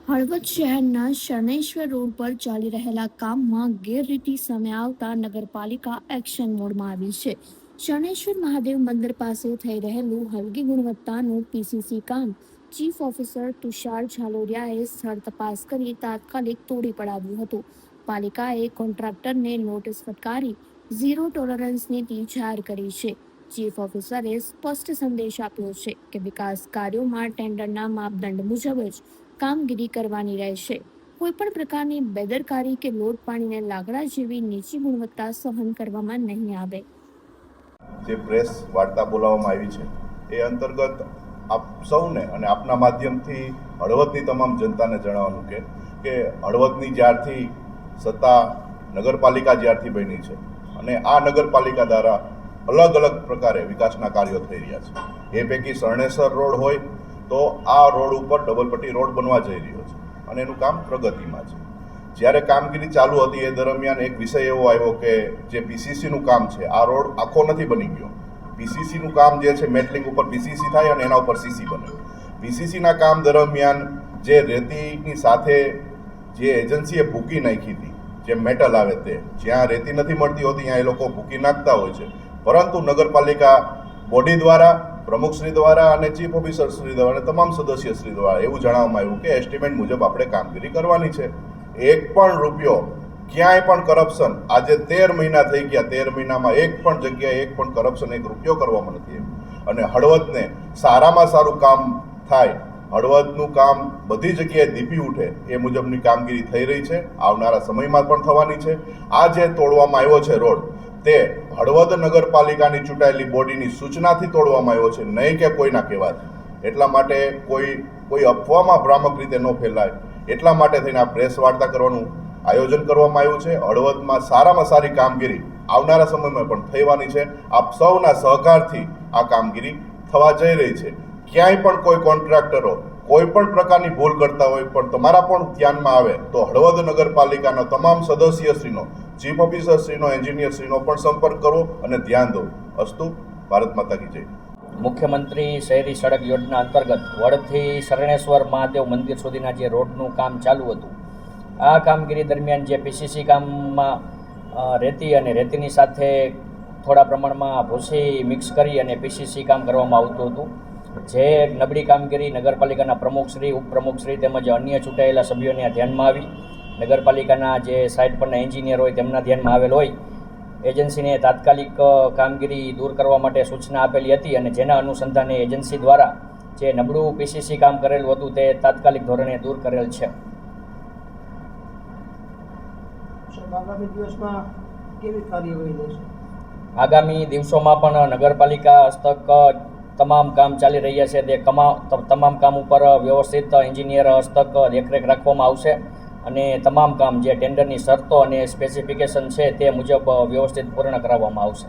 હળવદ શહેરના શરણેશ્વર રોડ પર ચાલી રહેલા કામમાં ગેરરીતિ સામે આવતા નગરપાલિકા એક્શન મોડમાં આવી છે. શરણેશ્વર મહાદેવ મંદિર પાસે થઈ રહેલું હલકી ગુણવત્તાનું પીસીસી કામ ચીફ ઓફિસર તુષાર ઝાલોરિયાએ સ્થળ તપાસ કરી તાત્કાલિક તોડી પડાવ્યું હતું. પાલિકાએ કોન્ટ્રાક્ટરને નોટિસ ફટકારી ઝીરો ટોલરન્સ નીતિ જાહેર કરી છે. ચીફ ઓફિસરે સ્પષ્ટ સંદેશ આપ્યો છે કે વિકાસ કાર્યોમાં ટેન્ડરના માપદંડ મુજબ જ કામગીરી કરવાની રહેશે. કોઈપણ પ્રકારની બેદરકારી કે લોટ પાણીને લાકડા જેવી નીચી ગુણવત્તા સહન કરવામાં નહીં આવે. જે પ્રેસ વાર્તા બોલાવવામાં આવી છે એ અંતર્ગત આપ સૌને અને આપના માધ્યમથી હળવદની તમામ જનતાને જણાવવાનું કે હળવદની જ્યારથી સત્તા નગરપાલિકા જ્યારથી બની છે અને આ નગરપાલિકા દ્વારા અલગ અલગ પ્રકારે વિકાસના કાર્યો થઈ રહ્યા છે. એ પૈકી શરણેશ્વર રોડ હોય તો આ રોડ ઉપર ડબલ પટ્ટી રોડ બનવા જઈ રહ્યો છે અને એનું કામ પ્રગતિમાં છે. જ્યારે કામગીરી ચાલુ હતી એ દરમિયાન એક વિષય એવો આવ્યો કે જે પીસીસીનું કામ છે, આ રોડ આખો નથી બની ગયો. પીસીસીનું કામ જે છે મેટલિંગ ઉપર પીસીસી થાય અને એના ઉપર સીસી બને. પીસીસીના કામ દરમિયાન જે રેતીની સાથે જે એજન્સીએ ભૂકી નાખી હતી, જે મેટલ આવે તે જ્યાં રેતી નથી મળતી હોતી ત્યાં એ લોકો ભૂકી નાખતા હોય છે. પરંતુ નગરપાલિકા બોડી દ્વારા, પ્રમુખશ્રી દ્વારા અને ચીફ ઓફિસરશ્રી દ્વારા અને તમામ સદસ્યશ્રી દ્વારા એવું જણાવવામાં આવ્યું કે એસ્ટિમેટ મુજબ આપણે કામગીરી કરવાની છે. એક પણ રૂપિયો ક્યાંય પણ કરપ્શન, આજે 13 મહિના થઈ ગયા, 13 મહિનામાં એક પણ જગ્યાએ એક પણ કરપ્શન એક રૂપિયો કરવામાં નથી આવ્યું. અને હળવદને સારામાં સારું કામ થાય, હળવદનું કામ બધી જગ્યાએ દીપી ઉઠે એ મુજબની કામગીરી થઈ રહી છે. આવનારા સમયમાં પણ થવાની છે. આ જે તોડવામાં આવ્યો છે રોડ, તે હળવદ નગરપાલિકાની ચૂંટાયેલી બોડીની સૂચનાથી તોડવામાં આવ્યો છે, નહીં કે કોઈના કહેવાથી. એટલા માટે કોઈ અફવામાં ભ્રામક રીતે ન ફેલાય એટલા માટે થઈને આ પ્રેસ વાર્તા કરવાનું આયોજન કરવામાં આવ્યું છે. હળવદમાં સારામાં સારી કામગીરી આવનારા સમયમાં પણ થવાની છે. આપ સૌના સહકારથી આ કામગીરી થવા જઈ રહી છે. ક્યાંય પણ કોઈ કોન્ટ્રાક્ટરો કોઈ પણ પ્રકારની ભૂલ કરતા હોય પણ તમારા પણ ધ્યાનમાં આવે તો હળવદ નગરપાલિકાના તમામ સદસ્યશ્રીનો, ચીફ ઓફિસરશ્રીનો, એન્જિનિયરશ્રીનો પણ સંપર્ક કરો અને ધ્યાન દો. અસ્તુ. ભારત માતા કી જય. મુખ્યમંત્રી શહેરી સડક યોજના અંતર્ગત વડથી શરણેશ્વર મહાદેવ મંદિર સુધીના જે રોડનું કામ ચાલુ હતું, આ કામગીરી દરમિયાન જે પીસીસી કામમાં રેતી અને રેતીની સાથે થોડા પ્રમાણમાં ભૂસી મિક્સ કરી અને પીસીસી કામ કરવામાં આવતું હતું. જે નબળી કામગીરી નગરપાલિકાના પ્રમુખશ્રી, ઉપપ્રમુખશ્રી તેમજ અન્ય ચૂંટાયેલા સભ્યોને ધ્યાનમાં આવી નગરપાલિકાના જે સાઇટ પરના એન્જિનિયર હોય તેમના ધ્યાનમાં આવેલ હોય એજન્સીને તાત્કાલિક કામગીરી દૂર કરવા માટે સૂચના આપેલી હતી અને જેના અનુસંધાને એજન્સી દ્વારા જે નબળું પીસીસી કામ કરેલું હતું તે તાત્કાલિક ધોરણે દૂર કરેલ છે. આગામી દિવસોમાં પણ નગરપાલિકા હસ્તક તમામ કામ ચાલી રહ્યા છે તે તમામ કામ ઉપર વ્યવસ્થિત એન્જિનિયર હસ્તક દેખરેખ રાખવામાં આવશે અને તમામ કામ જે ટેન્ડરની શરતો અને સ્પેસિફિકેશન છે તે મુજબ વ્યવસ્થિત પૂર્ણ કરાવવામાં આવશે.